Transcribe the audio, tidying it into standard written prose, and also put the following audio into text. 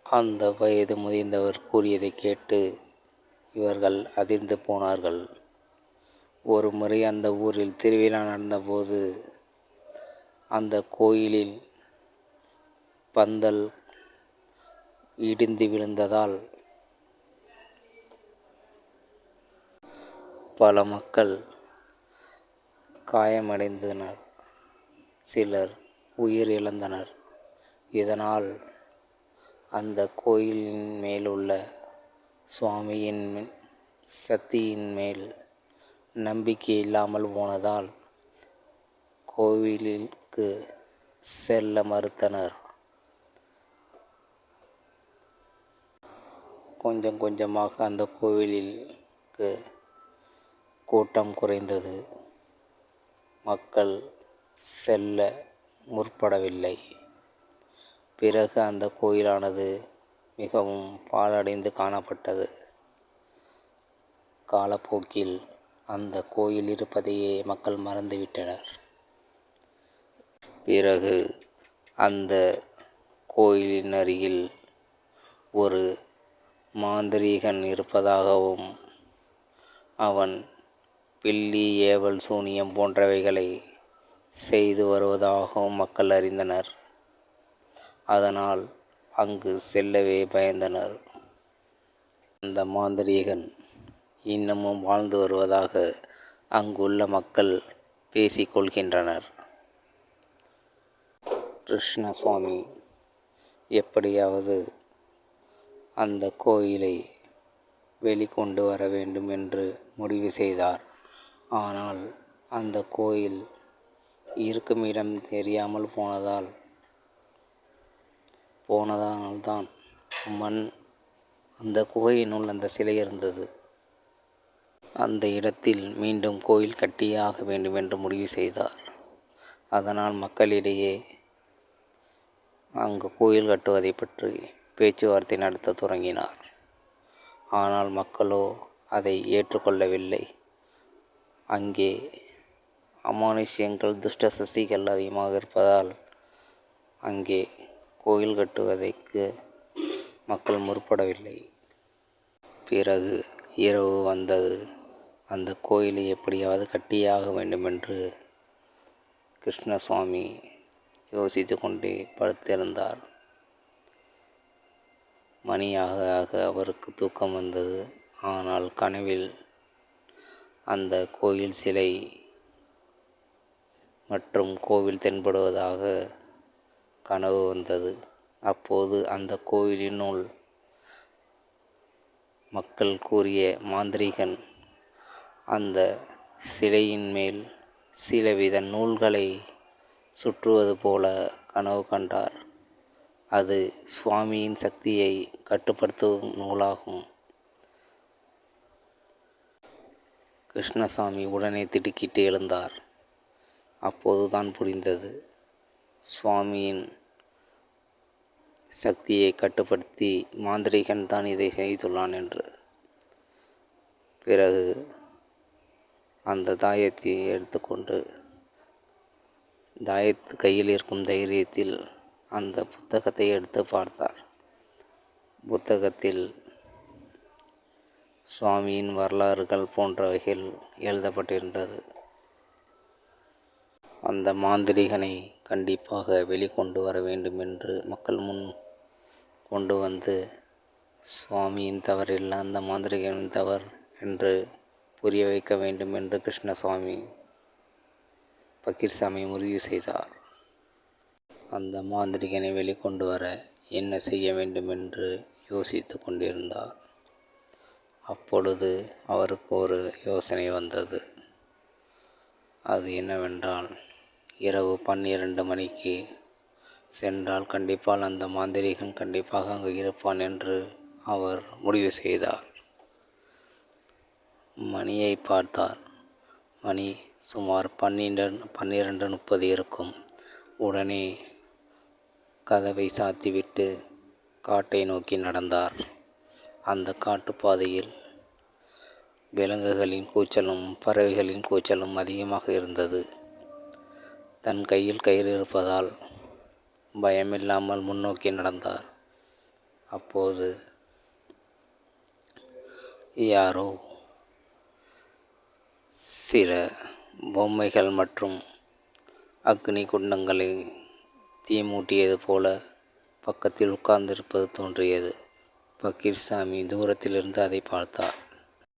அந்த வயது முதிர்ந்தவர் கூறியதைக் கேட்டு இவர்கள் அதிர்ந்து போனார்கள். ஒரு முறை அந்த ஊரில் திருவிழா நடந்தபோது அந்த கோயிலில் பந்தல் இடிந்து விழுந்ததால் பல மக்கள் காயமடைந்தனர், சிலர் உயிர் இழந்தனர். இதனால் அந்த கோயிலின் மேலுள்ள சுவாமியின் சக்தியின் மேல் நம்பிக்கை இல்லாமல் போனதால் கோவிலுக்கு செல்ல மறுத்தனர். கொஞ்சம் கொஞ்சமாக அந்த கோவிலுக்கு கூட்டம் குறைந்தது. மக்கள் செல்ல முற்படவில்லை. பிறகு அந்த கோயிலானது மிகவும் பாழடைந்து காணப்பட்டது. காலப்போக்கில் அந்த கோயில் இருப்பதையே மக்கள் மறந்துவிட்டனர். பிறகு அந்த கோயிலின் அருகில் ஒரு மாந்திரீகன் இருப்பதாகவும் அவன் பில்லி, ஏவல், சூனியம் போன்றவைகளை செய்து வருவதாகவும் மக்கள் அறிந்தனர். அதனால் அங்கு செல்லவே பயந்தனர். அந்த மாந்திரீகன் இன்னமும் வாழ்ந்து வருவதாக அங்குள்ள மக்கள் பேசிக்கொள்கின்றனர். கிருஷ்ணசுவாமி எப்படியாவது அந்த கோயிலை வெளிக்கொண்டு வர வேண்டும் என்று முடிவு செய்தார். ஆனால் அந்த கோயில் இருக்கும் இடம் தெரியாமல் போனதால்தான் அந்த குகையினுள் அந்த சிலை இருந்தது. அந்த இடத்தில் மீண்டும் கோயில் கட்டியாக வேண்டும் என்று முடிவு செய்தார். அதனால் மக்களிடையே அங்கு கோயில் கட்டுவதை பற்றி பேச்சுவார்த்தை நடத்த தொடங்கினார். ஆனால் மக்களோ அதை ஏற்றுக்கொள்ளவில்லை. அங்கே அமானுஷ்யங்கள், துஷ்ட சக்திகள் அதிகமாக இருப்பதால் அங்கே கோயில் கட்டுவதற்கு மக்கள் முற்படவில்லை. பிறகு இரவு வந்தது. அந்த கோயிலை எப்படியாவது கட்டியாக வேண்டுமென்று கிருஷ்ணசுவாமி யோசித்து கொண்டே படுத்திருந்தார். மணியாக ஆக அவருக்கு தூக்கம் வந்தது. ஆனால் கனவில் அந்த கோயில் சிலை மற்றும் கோவில் தென்படுவதாக கனவு வந்தது. அப்போது அந்த கோயிலினுள் மக்கள் கூறிய மாந்திரீகன் அந்த சிலையின் மேல் சிலவித நூல்களை சுற்றுவது போல கனவு கண்டார். அது சுவாமியின் சக்தியை கட்டுப்படுத்தும் நூலாகும். கிருஷ்ணசாமி உடனே திடுக்கிட்டு எழுந்தார். அப்போதுதான் புரிந்தது, சுவாமியின் சக்தியை கட்டுப்படுத்தி மாந்திரீகன் தான் இதை செய்துள்ளான் என்று. பிறகு அந்த தாயத்தை எடுத்துக்கொண்டு தாயத்து கையில் இருக்கும் தைரியத்தில் அந்த புத்தகத்தை எடுத்து பார்த்தார். புத்தகத்தில் சுவாமியின் வரலாறுகள் போன்றவைகள் எழுதப்பட்டிருந்தது. அந்த மாந்திரீகனை கண்டிப்பாக வெளிக்கொண்டு வர வேண்டும் என்று மக்கள் முன் கொண்டு வந்து சுவாமியின் தவறில்லை, அந்த மாந்திரீகனின் தவறு என்று புரிய வைக்க வேண்டும் என்று கிருஷ்ணசுவாமி பக்கீர்சாமி முடிவு செய்தார். அந்த மாந்திரீகனை வெளிக்கொண்டு வர என்ன செய்ய வேண்டும் என்று யோசித்து கொண்டிருந்தார். அப்பொழுது அவருக்கு ஒரு யோசனை வந்தது. அது என்னவென்றால், இரவு 12 மணிக்கு சென்றால் கண்டிப்பாக அந்த மாந்திரீகன் கண்டிப்பாக அங்கு இருப்பான் என்று அவர் முடிவு செய்தார். மணியை பார்த்தார். மணி சுமார் 12:30 இருக்கும். உடனே கதவை சாத்திவிட்டு காட்டை நோக்கி நடந்தார். அந்த காட்டுப்பாதையில் விலங்குகளின் கூச்சலும் பறவைகளின் கூச்சலும் அதிகமாக இருந்தது. தன் கையில் கயிறு இருப்பதால் பயமில்லாமல் முன்னோக்கி நடந்தார். அப்போது யாரோ சில பொம்மைகள் மற்றும் அக்னி குண்டங்களை தீ மூட்டியது போல பக்கத்தில் உட்கார்ந்திருப்பது தோன்றியது. பக்கீர்சாமி தூரத்திலிருந்து அதை பார்த்தார்.